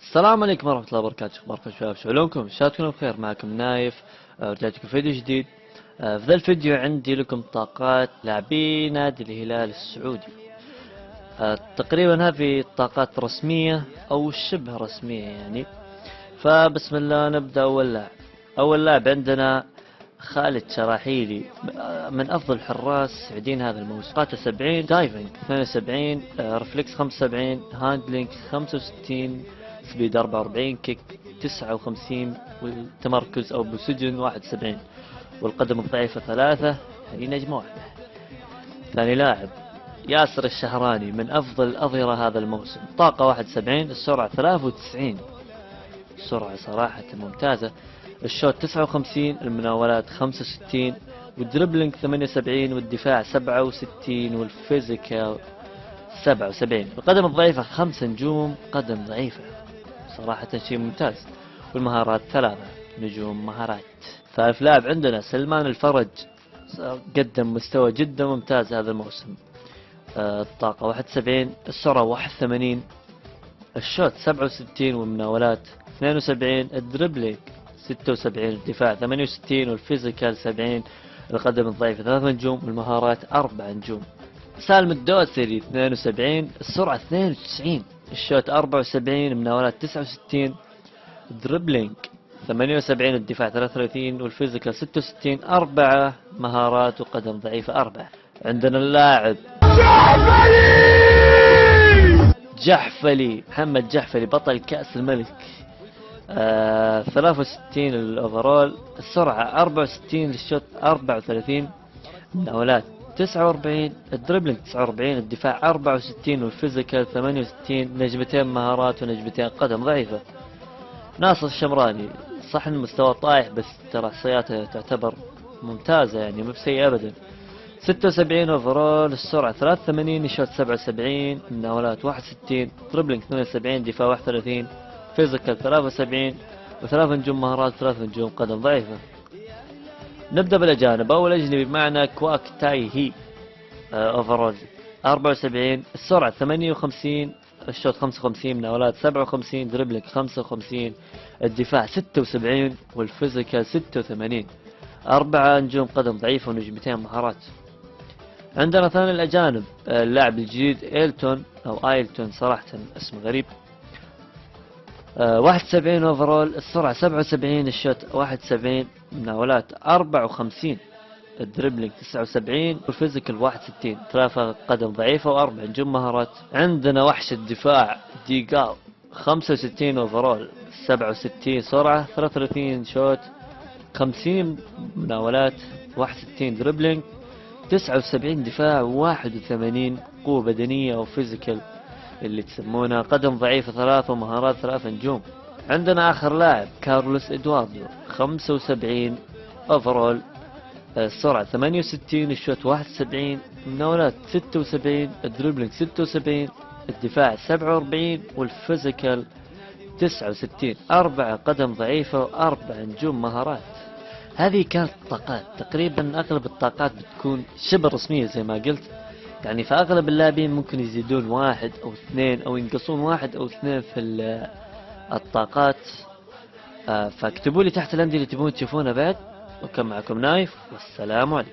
السلام عليكم ورحمة الله وبركاته. اخباركم شباب؟ شو علومكم؟ شاتكم بخير. معكم نايف. رجعت لكم فيديو جديد. في ذا الفيديو عندي لكم طاقات لاعبي نادي الهلال السعودي. تقريبا هذه طاقات رسمية او شبه رسمية يعني. فبسم الله نبدأ. اول لاعب عندنا خالد شراحيلي، من افضل الحراس السعوديين هذا الموسم. قاته 70، دايفنج 72، رفلكس 75، هاندلينج 65، سبيد 44، كيك 59، والتمركز او بسجن 71، والقدم الضعيفة 3. هذه نجمة واحدة. ثاني لاعب ياسر الشهراني، من افضل الاظهرة هذا الموسم. طاقة 71، السرعة 93، السرعة صراحة ممتازة. الشوت 59، المناولات 65، والدربلينج 78، والدفاع 67، والفيزيكال 77. القدم الضعيفة 5 نجوم قدم ضعيفة، صراحة شيء ممتاز. والمهارات 3 نجوم مهارات. ثالث لاعب عندنا سلمان الفرج، قدم مستوى جدا ممتاز هذا الموسم. الطاقة 71، السرعة 81، الشوت 67، والمناولات 72، الدربلينج 76، الدفاع 68، والفيزيكال 70. القدم الضعيفة 3 نجوم، والمهارات 4 نجوم. سالم الدوسري 72، السرعة 92، الشوت 74، المناولات 69، الدربلينج 78، الدفاع 33، والفيزيكال 66. 4 مهارات وقدم ضعيفة 4. عندنا اللاعب جحفلي، محمد جحفلي، بطل كأس الملك. 63 الاوفرول، السرعة 64، الشوت 34، المناولات 49، الدربلينج 49، الدفاع 64، والفيزيكال 68. نجمتين مهارات ونجمتين قدم ضعيفة. ناصر الشمراني، صح المستوى طايح بس ترى احصائياته تعتبر ممتازة يعني مو بسيئة ابدا. 76 اوفرول، السرعة 83، الشوت 77، المناولات 61، دربلينج 72، دفاع 31، فيزيكال 73، وثلاث نجوم مهارات، 3 نجوم قدم ضعيفة. نبدأ بالأجانب. أول أجنبي معنا كواك تاي هي. اوفرول 74، السرعة 58، الشوت 55، مناولات 57، دربلينج 55، الدفاع 76، والفيزيكال 86. 4 نجوم قدم ضعيفة ونجمتين مهارات. عندنا ثاني الأجانب اللاعب الجديد إيلتون أو آيلتون، صراحة اسم غريب. 71 اوفرول، السرعة 77، الشوت 71، مناولات 54، الدربلينج 79، والفيزيكال 61. 3 قدم ضعيفة و4 نجوم مهارات. عندنا وحش الدفاع ديغال، 65 اوفرول، 67 سرعة، 33 شوت، 50 مناولات، 61 دربلينج، 79 دفاع، 81 قوة بدنية أو فيزيكال اللي تسمونها. قدم ضعيفة 3، ومهارات 3 نجوم. عندنا آخر لاعب كارلوس إدواردو، 75 أوفرول، السرعة 68، الشوت 71، المناولات 76، الدربلينج 76، الدفاع 47، والفيزيكال 69. 4 قدم ضعيفة و4 نجوم مهارات. هذه كانت الطاقات. تقريبا أغلب الطاقات بتكون شبه رسمية زي ما قلت يعني. فأغلب اللاعبين ممكن يزيدون 1 أو 2 أو ينقصون 1 أو 2 في الطاقات. فاكتبوا لي تحت الأندية اللي تبون تشوفونها بعد. وكان معكم نايف، والسلام عليكم.